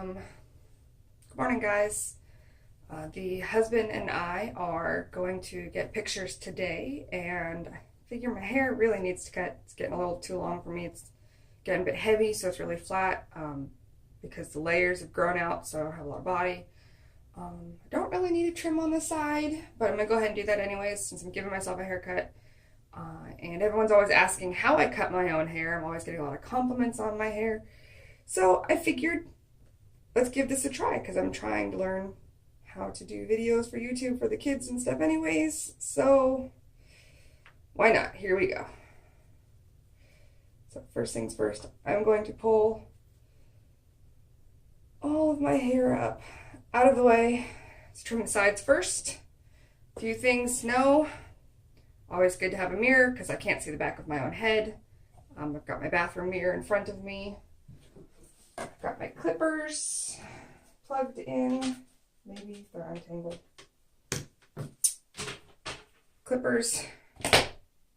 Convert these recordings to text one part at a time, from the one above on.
Good morning, guys. The husband and I are going to get pictures today, and I figure my hair really needs to cut. It's getting a little too long for me. It's getting a bit heavy, so it's really flat because the layers have grown out, so I have a lot of body. I don't really need a trim on the side, but I'm going to go ahead and do that anyways since I'm giving myself a haircut. And everyone's always asking how I cut my own hair. I'm always getting a lot of compliments on my hair. So I figured let's give this a try because I'm trying to learn how to do videos for YouTube for the kids and stuff anyways. So why not? Here we go. So first things first, I'm going to pull all of my hair up out of the way. Let's trim the sides first. A few things to know. Always good to have a mirror because I can't see the back of my own head. I've got my bathroom mirror in front of me. I've got my clippers plugged in. Maybe they're untangled. Clippers,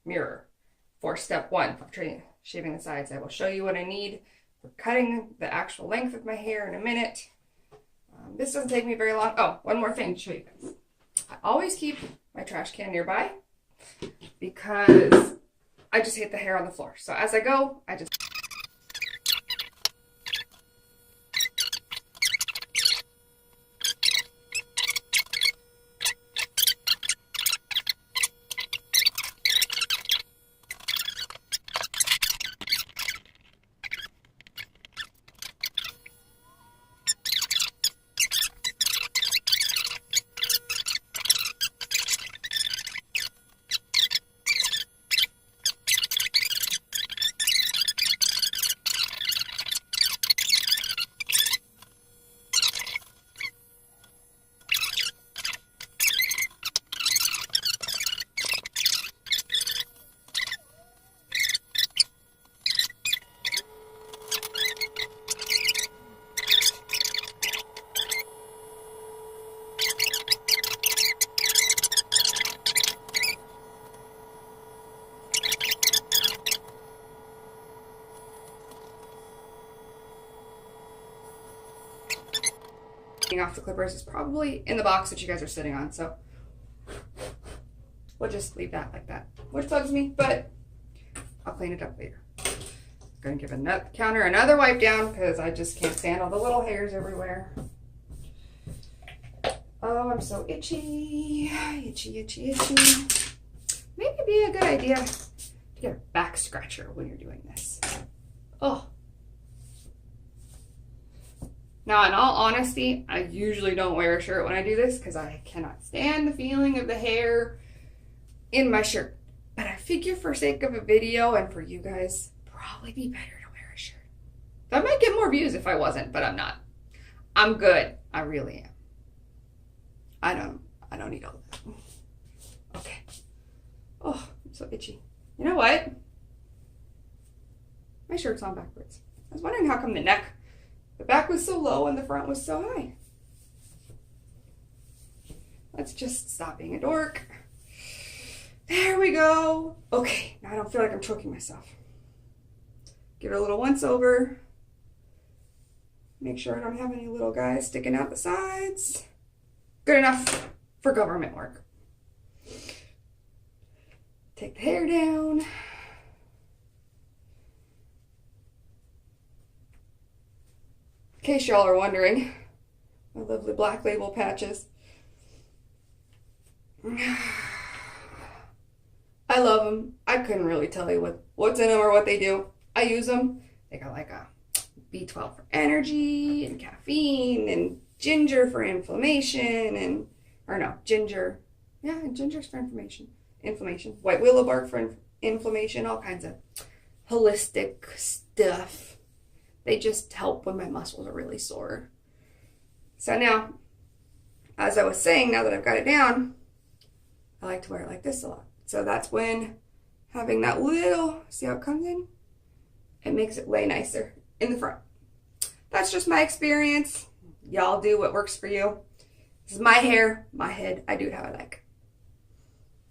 mirror. For step one, for shaving the sides, I will show you what I need for cutting the actual length of my hair in a minute. This doesn't take me very long. Oh, one more thing to show you guys. I always keep my trash can nearby because I just hate the hair on the floor. So as I go, I just... off the clippers is probably in the box that you guys are sitting on, so we'll just leave that like that, which bugs me, but I'll clean it up later. Gonna give the counter another wipe down because I just can't stand all the little hairs everywhere. Oh, I'm so itchy. Itchy. Maybe it'd be a good idea to get a back scratcher when you're doing this. Oh. Now, in all honesty, I usually don't wear a shirt when I do this because I cannot stand the feeling of the hair in my shirt. But I figure for sake of a video and for you guys, probably be better to wear a shirt. I might get more views if I wasn't, but I'm not. I'm good. I really am. I don't need all that. Okay. Oh, I'm so itchy. You know what? My shirt's on backwards. I was wondering how come the back was so low and the front was so high. Let's just stop being a dork. There we go. Okay, now I don't feel like I'm choking myself. Give it a little once over. Make sure I don't have any little guys sticking out the sides. Good enough for government work. Take the hair down. In case y'all are wondering, my lovely Black Label patches. I love them. I couldn't really tell you what's in them or what they do. I use them. They got like a B12 for energy and caffeine and ginger for inflammation ginger. Yeah, ginger's for inflammation. White willow bark for inflammation, all kinds of holistic stuff. They just help when my muscles are really sore. So now, as I was saying, now that I've got it down, I like to wear it like this a lot. So that's when having that little, see how it comes in? It makes it lay nicer in the front. That's just my experience. Y'all do what works for you. This is my hair, my head. I do it how I like.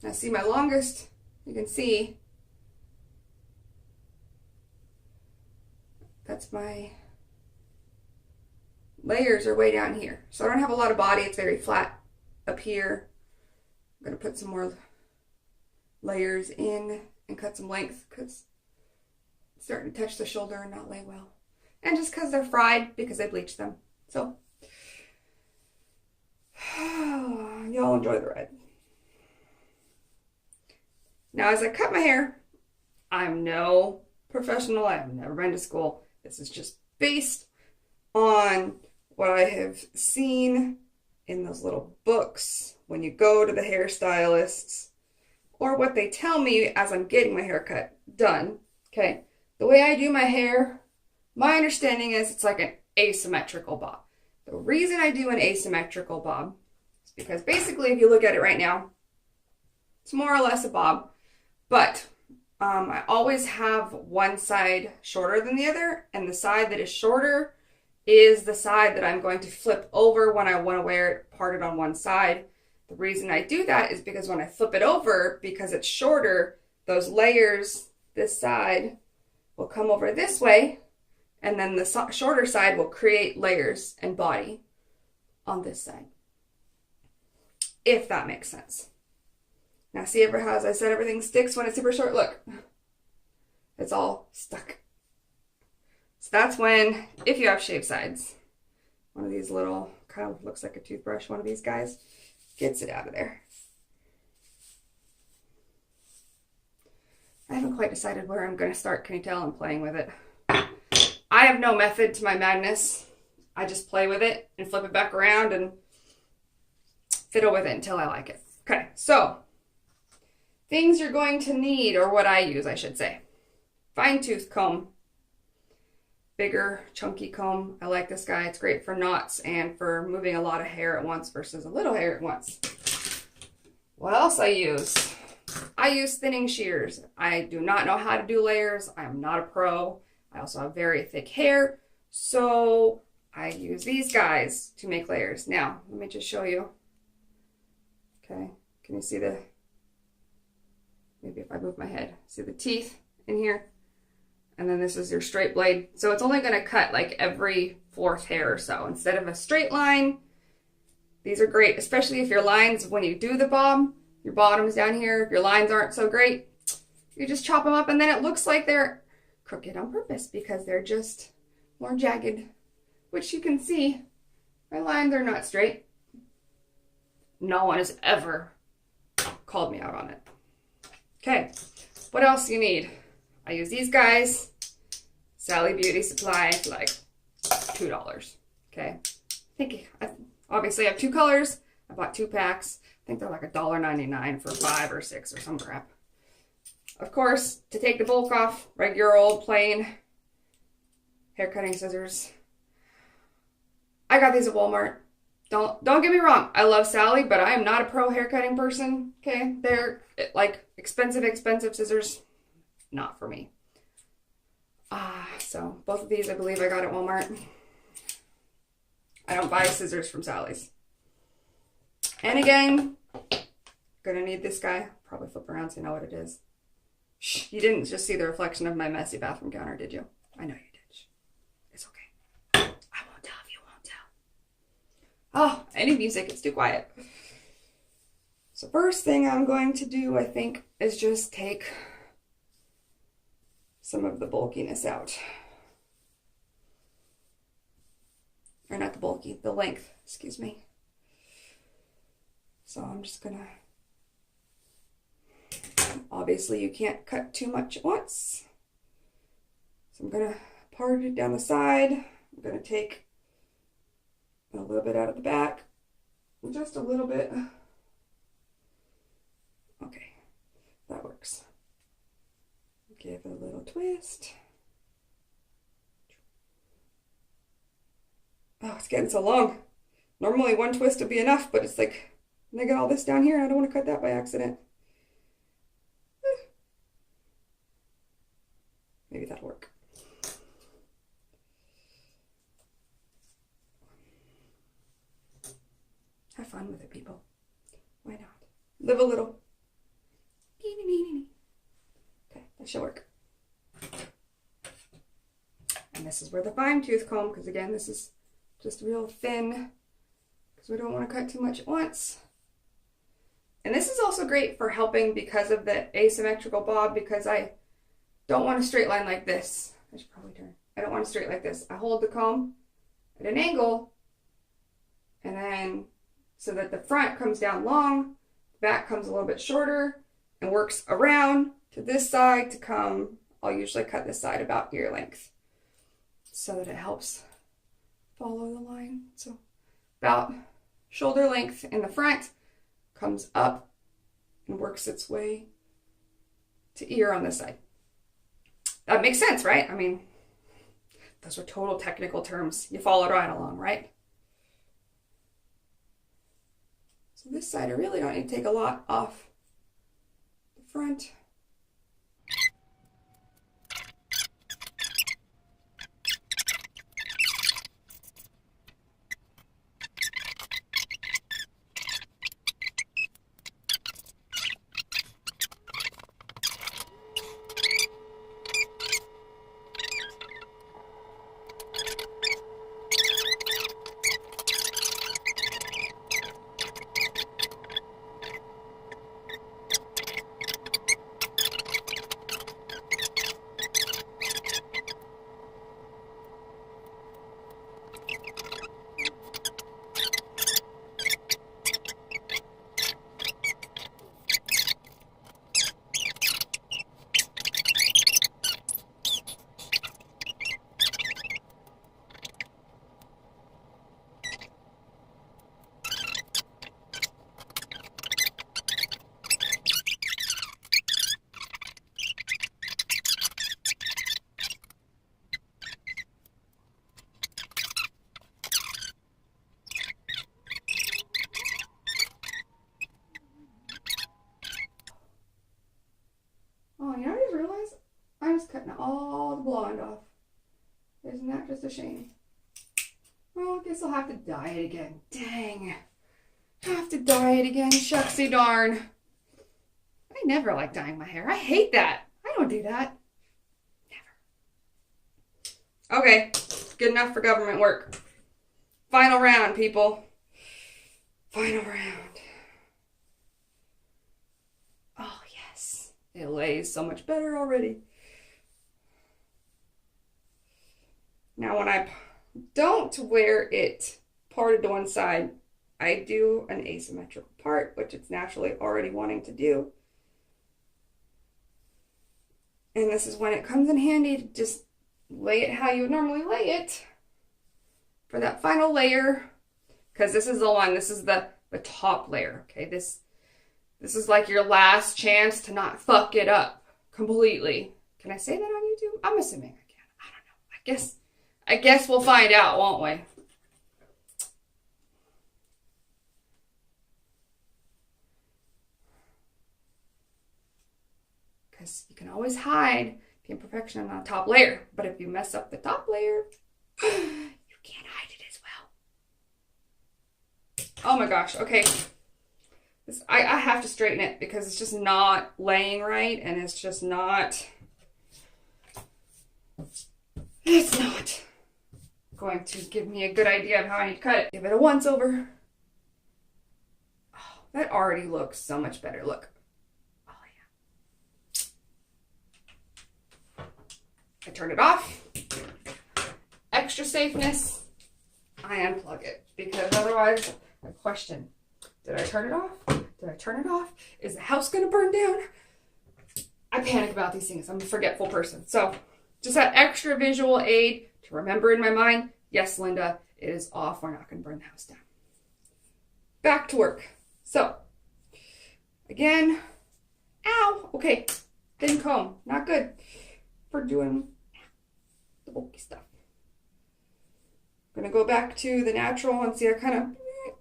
Now see my longest, you can see that's my layers are way down here. So I don't have a lot of body. It's very flat up here. I'm going to put some more layers in and cut some length because it's starting to touch the shoulder and not lay well. And just because they're fried because I bleached them. So, y'all enjoy the ride. Now, as I cut my hair, I'm no professional. I have never been to school. This is just based on what I have seen in those little books when you go to the hairstylists, or what they tell me as I'm getting my haircut done. Okay, the way I do my hair, my understanding is it's like an asymmetrical bob. The reason I do an asymmetrical bob is because basically if you look at it right now, it's more or less a bob, but I always have one side shorter than the other, and the side that is shorter is the side that I'm going to flip over when I want to wear it parted on one side. The reason I do that is because when I flip it over, because it's shorter, those layers, this side, will come over this way, and then the shorter side will create layers and body on this side. If that makes sense. Now see, as I said, everything sticks when it's super short. Look, it's all stuck. So that's when, if you have shaved sides, one of these little, kind of looks like a toothbrush, one of these guys, gets it out of there. I haven't quite decided where I'm going to start. Can you tell I'm playing with it? I have no method to my madness. I just play with it and flip it back around and fiddle with it until I like it. Okay, so things you're going to need, or what I use, I should say. Fine tooth comb. Bigger, chunky comb. I like this guy. It's great for knots and for moving a lot of hair at once versus a little hair at once. What else I use? I use thinning shears. I do not know how to do layers. I am not a pro. I also have very thick hair, so I use these guys to make layers. Now, let me just show you. Okay, can you see the, maybe if I move my head, see the teeth in here? And then this is your straight blade. So it's only going to cut like every fourth hair or so. Instead of a straight line, these are great, especially if your lines, when you do the bob, your bottom's down here, if your lines aren't so great, you just chop them up and then it looks like they're crooked on purpose because they're just more jagged, which you can see. My lines are not straight. No one has ever called me out on it. Okay, what else do you need? I use these guys, Sally Beauty Supply, for like $2. Okay, obviously I have two colors. I bought 2 packs. I think they're like $1.99 for 5 or 6 or some crap. Of course, to take the bulk off, regular old plain hair cutting scissors. I got these at Walmart. Don't get me wrong. I love Sally, but I am not a pro hair cutting person. Okay, they're like expensive scissors. Not for me. So both of these I believe I got at Walmart. I don't buy scissors from Sally's. And again, gonna need this guy. Probably flip around so you know what it is. Shh, you didn't just see the reflection of my messy bathroom counter, did you? I know you did. Shh. It's okay. I won't tell if you won't tell. Oh, any music, it's too quiet. So first thing I'm going to do, I think, is just take some of the bulkiness out. Or not the length, excuse me. So I'm just gonna, obviously you can't cut too much at once. So I'm gonna part it down the side. I'm gonna take a little bit out of the back, just a little bit. Okay, that works. Give it a little twist. Oh, it's getting so long. Normally one twist would be enough, but it's like, and I got all this down here, and I don't want to cut that by accident. Maybe that'll work. Have fun with it, people. Why not? Live a little. Okay, that should work. And this is where the fine tooth comb, because again, this is just real thin because we don't want to cut too much at once. And this is also great for helping because of the asymmetrical bob, because I don't want a straight line like this. I should probably turn. I don't want a straight like this. I hold the comb at an angle, and then so that the front comes down long, the back comes a little bit shorter, and works around to this side to come. I'll usually cut this side about ear length so that it helps follow the line. So about shoulder length in the front, comes up and works its way to ear on this side. That makes sense, right? I mean, those are total technical terms. You followed right along, right? So this side, I really don't need to take a lot off the front. Oh, you know, I just realized I was cutting all the blonde off. Isn't that just a shame? Well, I guess I'll have to dye it again. Dang. Have to dye it again. Shucksy darn. I never like dyeing my hair. I hate that. I don't do that. Never. Okay. Good enough for government work. Final round, people. Final round. Oh, yes. It lays so much better already. Now, when I don't wear it parted to one side, I do an asymmetrical part, which it's naturally already wanting to do. And this is when it comes in handy to just lay it how you would normally lay it for that final layer. Because this is the one, this is the top layer, okay? This is like your last chance to not fuck it up completely. Can I say that on YouTube? I'm assuming I can. I don't know. I guess we'll find out, won't we? Because you can always hide the imperfection on the top layer. But if you mess up the top layer, you can't hide it as well. Oh my gosh, okay. I have to straighten it because it's just not laying right, and it's just not... It's not going to give me a good idea of how I need to cut it. Give it a once over. Oh, that already looks so much better. Look. Oh, yeah. I turn it off. Extra safeness. I unplug it because otherwise I question, did I turn it off? Did I turn it off? Is the house going to burn down? I panic about these things. I'm a forgetful person. So just that extra visual aid to remember in my mind, yes, Linda, it is off. We're not going to burn the house down. Back to work. So, again, ow, okay, thin comb, not good for doing the bulky stuff. I'm going to go back to the natural and see, I kind of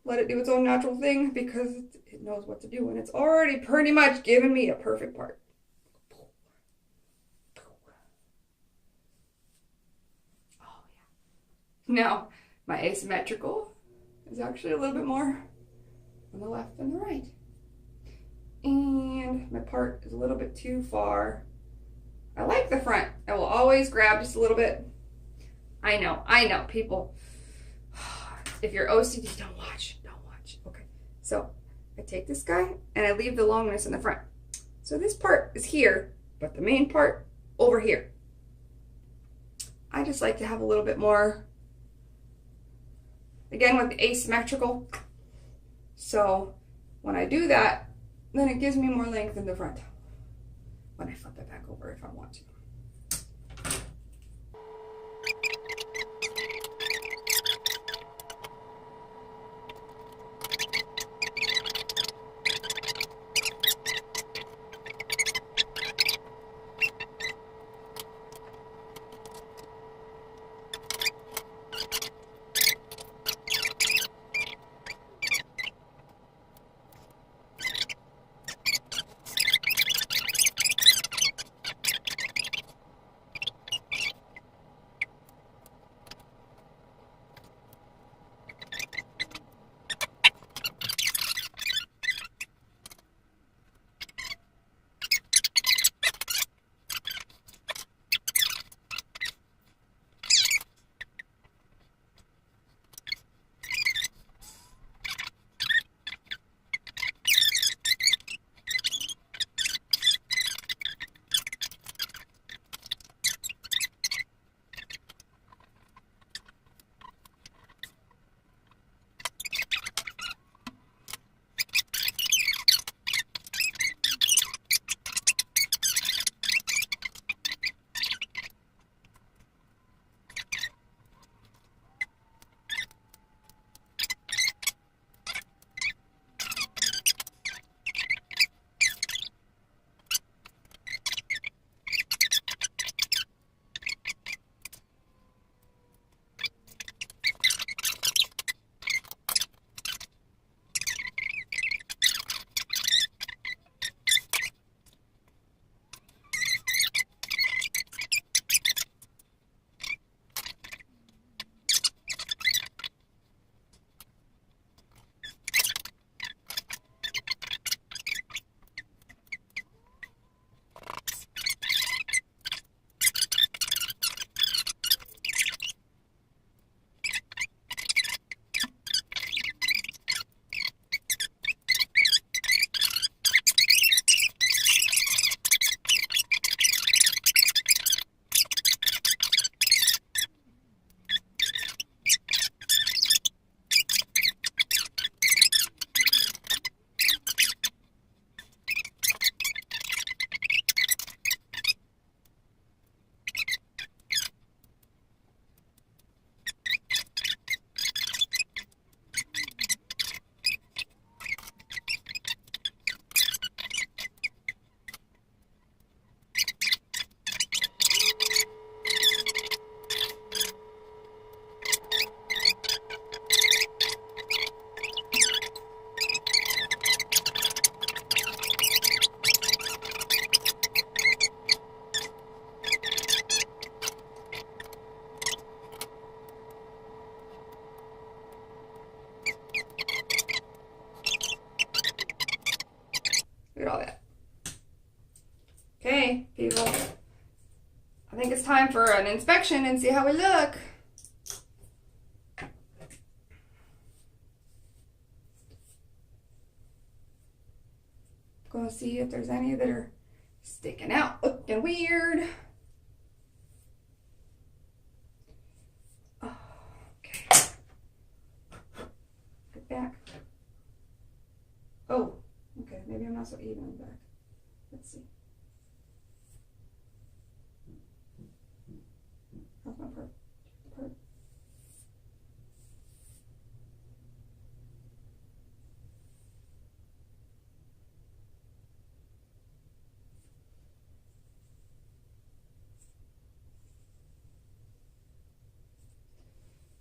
let it do its own natural thing because it knows what to do, and it's already pretty much given me a perfect part. Now, my asymmetrical is actually a little bit more on the left than the right. And my part is a little bit too far. I like the front. I will always grab just a little bit. I know, people. If you're OCD, don't watch. Okay, so I take this guy and I leave the longness in the front. So this part is here, but the main part over here. I just like to have a little bit more, again, with the asymmetrical. So when I do that, then it gives me more length in the front when I flip it back over if I want to. Look at all that. Okay, people. I think it's time for an inspection and see how we look. Gonna see if there's any that are sticking out, looking weird. Oh, okay. Get back. Oh, okay. Maybe I'm not so even in the back. Let's see. How's my part?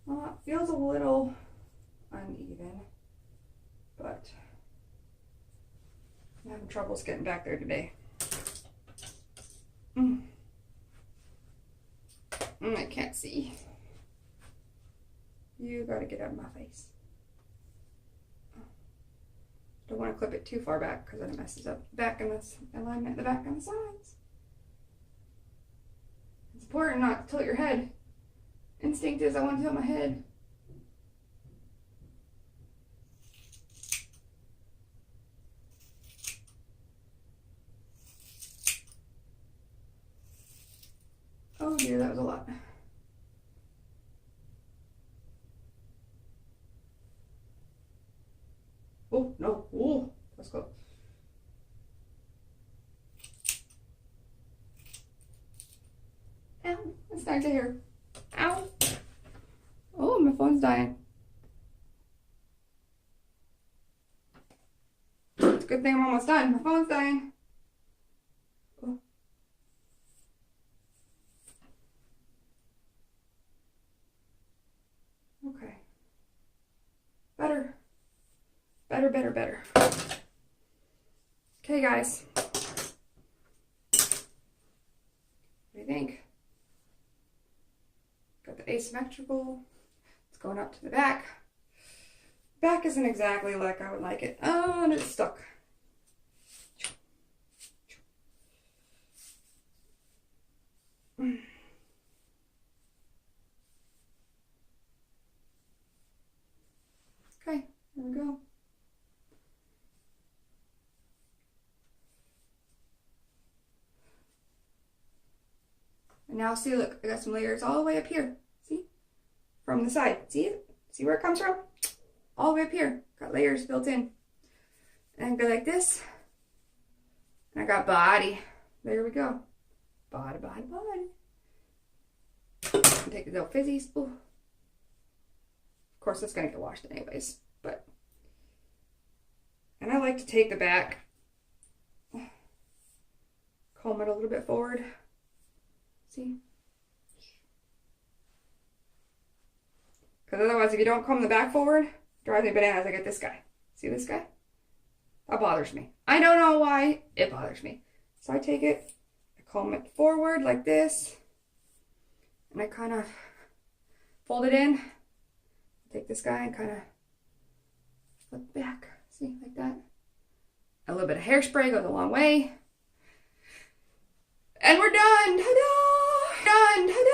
Well, it feels a little uneven, but I'm having troubles getting back there today. I can't see. You gotta get out of my face. Don't want to clip it too far back because then it messes up the back and this alignment, the back and the sides. It's important not to tilt your head. Instinct is I want to tilt my head. Oh, no. Oh, let's go. Ow, it's not to here. Ow. Oh, my phone's dying. It's a good thing I'm almost done. My phone's dying. Oh. Okay. Better. Better, better, better. Okay, guys. What do you think? Got the asymmetrical. It's going up to the back. Back isn't exactly like I would like it. Oh, and it's stuck. Okay, there we go. And now see, look, I got some layers all the way up here. See? From the side. See it? See where it comes from? All the way up here. Got layers built in. And go like this. And I got body. There we go. Body, body, body. Take the little fizzies. Ooh. Of course, it's going to get washed anyways. But. And I like to take the back. Comb it a little bit forward. See? Because otherwise, if you don't comb the back forward, it drives me bananas. I get this guy. See this guy? That bothers me. I don't know why. It bothers me. So I take it, I comb it forward like this, and I kind of fold it in. Take this guy and kind of flip back. See, like that. A little bit of hairspray goes a long way. And we're done. Ta-da! Done. Ta-da!